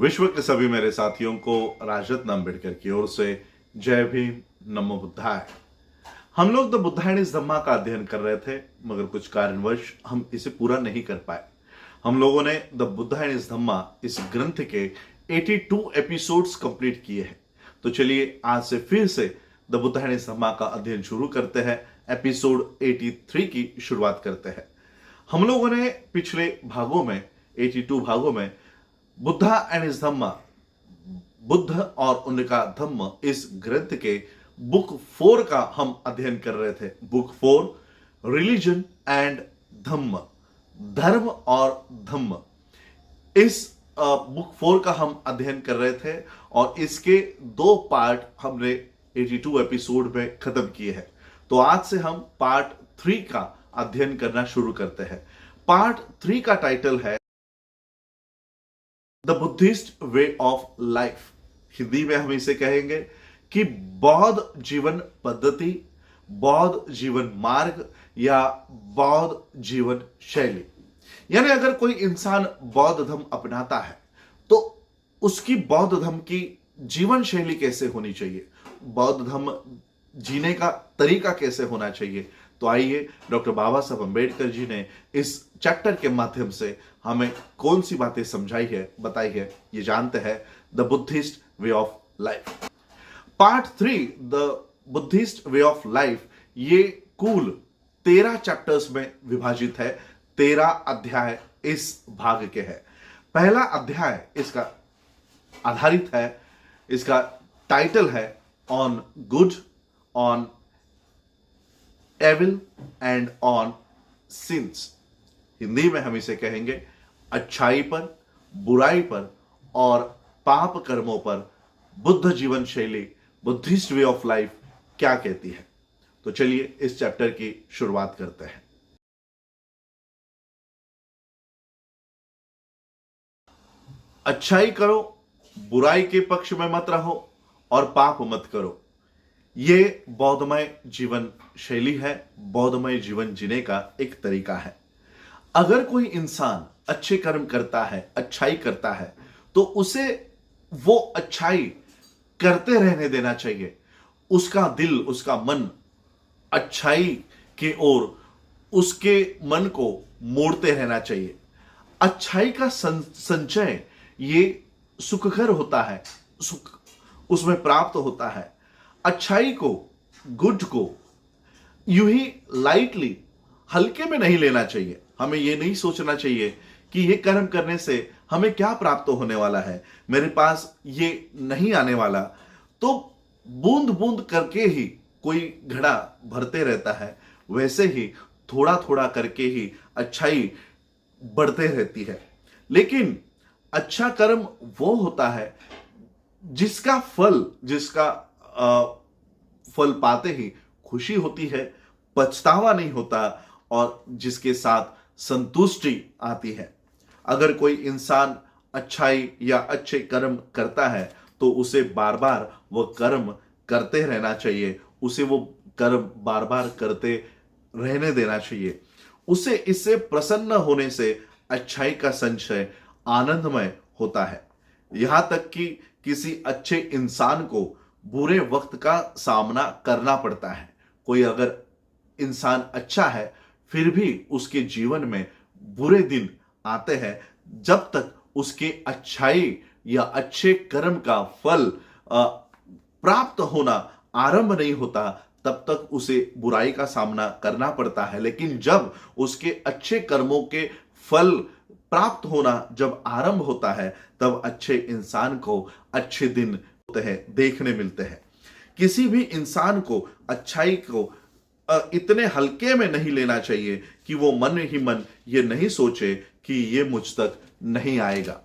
विश्व के सभी मेरे साथियों को राजरत्न अम्बेडकर की ओर से जय भीम, नमो बुद्धाय। हम लोग द बुद्धायनिज धम्मा का अध्ययन कर रहे थे, मगर कुछ कारणवश हम इसे पूरा नहीं कर पाए। हम लोगों ने द बुद्धायनिज धम्मा इस ग्रंथ के 82 एपिसोड्स कंप्लीट किए हैं। तो चलिए आज से फिर से द बुद्धायनिज धम्मा का अध्ययन शुरू करते हैं। एपिसोड 83 की शुरुआत करते हैं। हम लोगों ने पिछले भागों में 82 भागों में बुद्धा एंड हिज धम्मा, बुद्ध और उनका धम्म, इस ग्रंथ के बुक 4 का हम अध्ययन कर रहे थे। बुक 4, रिलीजन एंड धम्म, धर्म और धम्म। इस बुक 4 का हम अध्ययन कर रहे थे और इसके 2 पार्ट हमने 82 एपिसोड में खत्म किए हैं। तो आज से हम पार्ट 3 का अध्ययन करना शुरू करते हैं। पार्ट 3 का टाइटल है the Buddhist way of life. Hindi में हम इसे कहेंगे कि बौद्ध जीवन पद्धति, बौद्ध जीवन मार्ग या बौद्ध जीवन शैली। यानी अगर कोई इंसान बौद्ध धर्म अपनाता है तो उसकी बौद्ध धर्म की जीवन शैली कैसे होनी चाहिए, बौद्ध धर्म जीने का तरीका कैसे होना चाहिए। तो आइए, डॉक्टर बाबा साहब अम्बेडकर जी ने इस चैप्टर के माध्यम से हमें कौन सी बातें समझाई है, बताई है, ये जानते हैं। The Buddhist way of life, part 3 the Buddhist way of life, ये कुल 13 चैप्टर्स में विभाजित है। 13 अध्याय इस भाग के हैं। पहला अध्याय इसका आधारित है, इसका टाइटल है on good, on evil and on sins. Hindi में हम इसे कहेंगे अच्छाई पर, बुराई पर और पाप कर्मों पर बुद्ध जीवन शैली, बुद्धिस्ट वे ऑफ लाइफ क्या कहती है। तो चलिए इस चैप्टर की शुरुआत करते हैं। अच्छाई करो, बुराई के पक्ष में मत रहो और पाप मत करो। ये बौद्धमय जीवन शैली है, बौद्धमय जीवन जीने का एक तरीका है। अगर कोई इंसान अच्छे कर्म करता है, अच्छाई करता है, तो उसे वो अच्छाई करते रहने देना चाहिए। उसका दिल, उसका मन अच्छाई के ओर, उसके मन को मोड़ते रहना चाहिए। अच्छाई का संचय ये सुखकर होता है, सुख उसमें प्राप्त होता है। अच्छाई को, गुड को यूं ही लाइटली, हल्के में नहीं लेना चाहिए। हमें यह नहीं सोचना चाहिए कि यह कर्म करने से हमें क्या प्राप्त होने वाला है, मेरे पास ये नहीं आने वाला। तो बूंद बूंद करके ही कोई घड़ा भरते रहता है, वैसे ही थोड़ा थोड़ा करके ही अच्छाई बढ़ते रहती है। लेकिन अच्छा कर्म वो होता है जिसका फल पाते ही खुशी होती है, पछतावा नहीं होता और जिसके साथ संतुष्टि आती है। अगर कोई इंसान अच्छाई या अच्छे कर्म करता है तो उसे बार बार वह कर्म करते रहना चाहिए, उसे वो कर्म बार बार करते रहने देना चाहिए। उसे इससे प्रसन्न होने से अच्छाई का संचय आनंदमय होता है। यहां तक कि किसी अच्छे इंसान को बुरे वक्त का सामना करना पड़ता है। कोई अगर इंसान अच्छा है फिर भी उसके जीवन में बुरे दिन आते हैं। जब तक उसके अच्छाई या अच्छे कर्म का फल प्राप्त होना आरंभ नहीं होता, तब तक उसे बुराई का सामना करना पड़ता है। लेकिन जब उसके अच्छे कर्मों के फल प्राप्त होना जब आरंभ होता है, तब अच्छे इंसान को अच्छे दिन होते हैं, देखने मिलते हैं। किसी भी इंसान को अच्छाई को इतने हल्के में नहीं लेना चाहिए कि वो मन ही मन ये नहीं सोचे कि ये मुझ तक नहीं आएगा।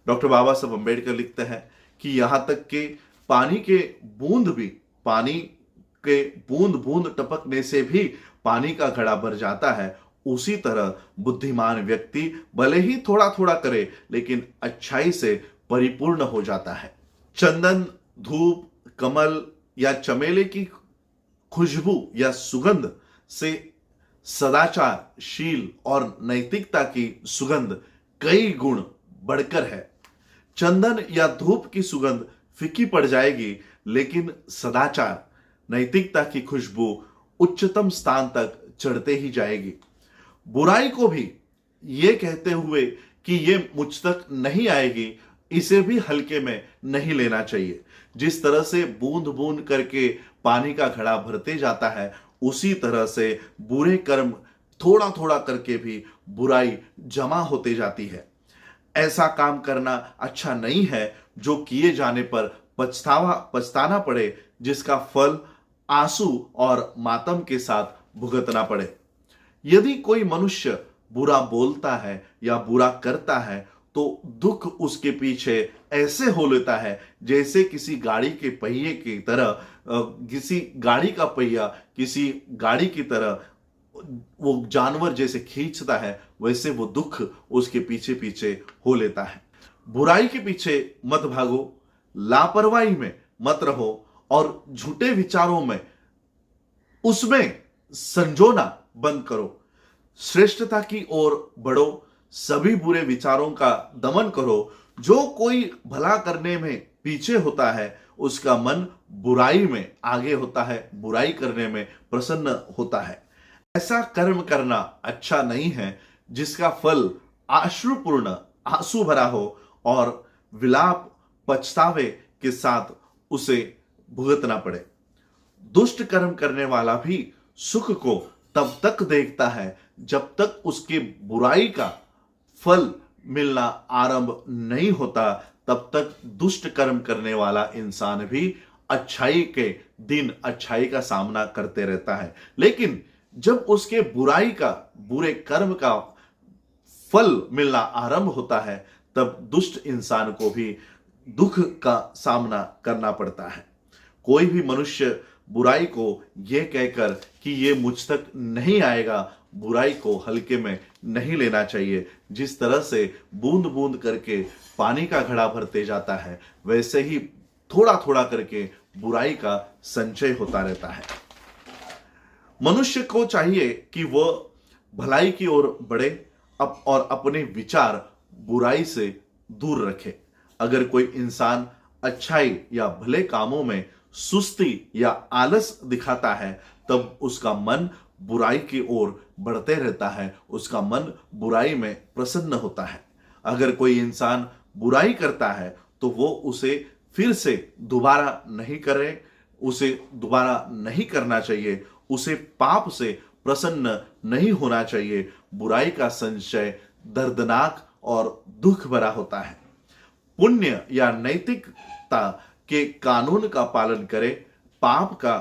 डॉक्टर बाबा साहब अम्बेडकर लिखते हैं कि यहां तक कि पानी के बूंद बूंद टपकने से भी पानी का घड़ा भर जाता है। उसी तरह बुद्धिमान व्यक्ति भले ही थोड़ा थोड़ा करे, लेकिन अच्छाई से परिपूर्ण हो जाता है। चंदन, धूप, कमल या चमेली की खुशबू या सुगंध से सदाचार, शील और नैतिकता की सुगंध कई गुण बढ़कर है। चंदन या धूप की सुगंध फीकी पड़ जाएगी, लेकिन सदाचार, नैतिकता की खुशबू उच्चतम स्थान तक चढ़ते ही जाएगी। बुराई को भी ये कहते हुए कि ये मुझ तक नहीं आएगी, इसे भी हल्के में नहीं लेना चाहिए। जिस तरह से बूंद बूंद करके पानी का घड़ा भरते जाता है, उसी तरह से बुरे कर्म थोड़ा थोड़ा करके भी बुराई जमा होते जाती है। ऐसा काम करना अच्छा नहीं है जो किए जाने पर पछताना पड़े, जिसका फल आंसू और मातम के साथ भुगतना पड़े। यदि कोई मनुष्य बुरा बोलता है या बुरा करता है, तो दुख उसके पीछे ऐसे हो लेता है जैसे किसी गाड़ी के पहिए की तरह, किसी गाड़ी का पहिया किसी गाड़ी की तरह वो जानवर जैसे खींचता है, वैसे वो दुख उसके पीछे पीछे हो लेता है। बुराई के पीछे मत भागो, लापरवाही में मत रहो और झूठे विचारों में उसमें संजोना बंद करो। श्रेष्ठता की ओर बढ़ो, सभी बुरे विचारों का दमन करो। जो कोई भला करने में पीछे होता है, उसका मन बुराई में आगे होता है, बुराई करने में प्रसन्न होता है। ऐसा कर्म करना अच्छा नहीं है जिसका फल आश्रुपूर्ण, आंसू भरा हो और विलाप, पछतावे के साथ उसे भुगतना पड़े। दुष्ट कर्म करने वाला भी सुख को तब तक देखता है जब तक उसके बुराई का फल मिलना आरंभ नहीं होता, तब तक दुष्ट कर्म करने वाला इंसान भी अच्छाई के दिन अच्छाई का सामना करते रहता है। लेकिन जब उसके बुरे कर्म का फल मिलना आरंभ होता है, तब दुष्ट इंसान को भी दुख का सामना करना पड़ता है। कोई भी मनुष्य बुराई को यह कहकर कि ये मुझ तक नहीं आएगा, बुराई को हल्के में नहीं लेना चाहिए। जिस तरह से बूंद बूंद करके पानी का घड़ा भरते जाता है, वैसे ही थोड़ा थोड़ा करके बुराई का संचय होता रहता है। मनुष्य को चाहिए कि वह भलाई की ओर बढ़े और अपने विचार बुराई से दूर रखे। अगर कोई इंसान अच्छाई या भले कामों में सुस्ती या आलस दिखाता है, तब उसका मन बुराई की ओर बढ़ते रहता है, उसका मन बुराई में प्रसन्न होता है। अगर कोई इंसान बुराई करता है, तो वो उसे फिर से दोबारा नहीं करे, उसे दोबारा नहीं करना चाहिए, उसे पाप से प्रसन्न नहीं होना चाहिए। बुराई का संचय दर्दनाक और दुख भरा होता है। पुण्य या नैतिकता के कानून का पालन करे, पाप का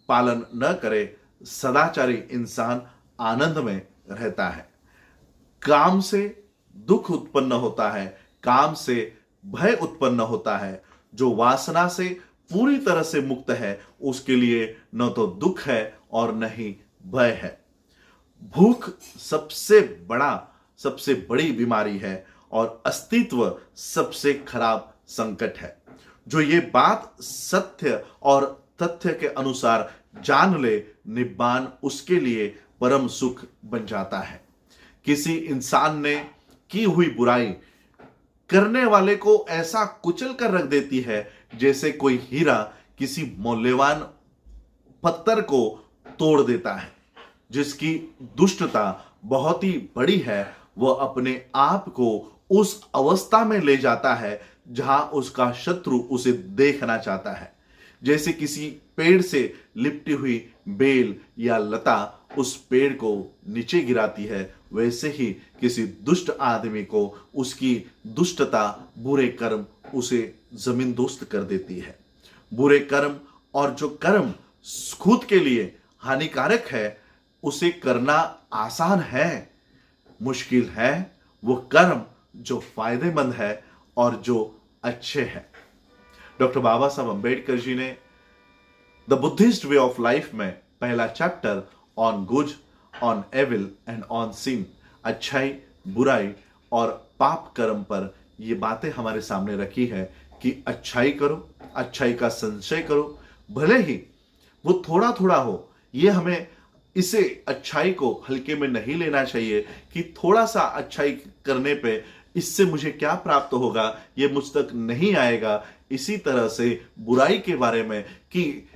पालन न करे, सदाचारी इंसान आनंद में रहता है। काम से दुख उत्पन्न होता है, काम से भय उत्पन्न होता है। जो वासना से पूरी तरह से मुक्त है, उसके लिए न तो दुख है और न ही भय है। भूख सबसे बड़ी बीमारी है और अस्तित्व सबसे खराब संकट है। जो ये बात सत्य और तथ्य के अनुसार जान ले, निब्बान उसके लिए परम सुख बन जाता है। किसी इंसान ने की हुई बुराई करने वाले को ऐसा कुचल कर रख देती है जैसे कोई हीरा किसी मूल्यवान पत्थर को तोड़ देता है। जिसकी दुष्टता बहुत ही बड़ी है, वह अपने आप को उस अवस्था में ले जाता है जहां उसका शत्रु उसे देखना चाहता है। जैसे किसी पेड़ से लिपटी हुई बेल या लता उस पेड़ को नीचे गिराती है, वैसे ही किसी दुष्ट आदमी को उसकी दुष्टता, बुरे कर्म उसे जमींदोस्त कर देती है। बुरे कर्म और जो कर्म खुद के लिए हानिकारक है, उसे करना आसान है, मुश्किल है वो कर्म जो फायदेमंद है और जो अच्छे हैं। डॉक्टर बाबा साहब अंबेडकर जी ने the Buddhist way of life में पहला chapter on good, on evil and on sin, अच्छाई, बुराई और पाप कर्म पर ये बातें हमारे सामने रखी है कि अच्छाई करो, अच्छाई का संचय करो, भले ही वो थोड़ा थोड़ा हो। ये हमें इसे अच्छाई को हल्के में नहीं लेना चाहिए कि थोड़ा सा अच्छाई करने पे इससे मुझे क्या प्राप्त होगा, ये मुझ तक नहीं आएगा। इसी तरह से बुराई के बारे में, कि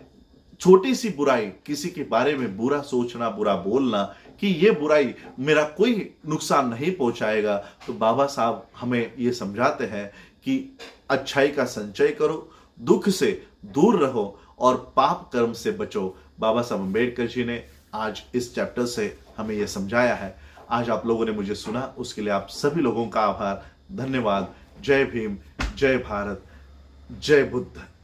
छोटी सी बुराई, किसी के बारे में बुरा सोचना, बुरा बोलना, कि ये बुराई मेरा कोई नुकसान नहीं पहुंचाएगा, तो बाबा साहब हमें ये समझाते हैं कि अच्छाई का संचय करो, दुख से दूर रहो और पाप कर्म से बचो। बाबा साहब अम्बेडकर जी ने आज इस चैप्टर से हमें यह समझाया है। आज आप लोगों ने मुझे सुना, उसके लिए आप सभी लोगों का आभार, धन्यवाद। जय भीम, जय भारत, जय बुद्ध।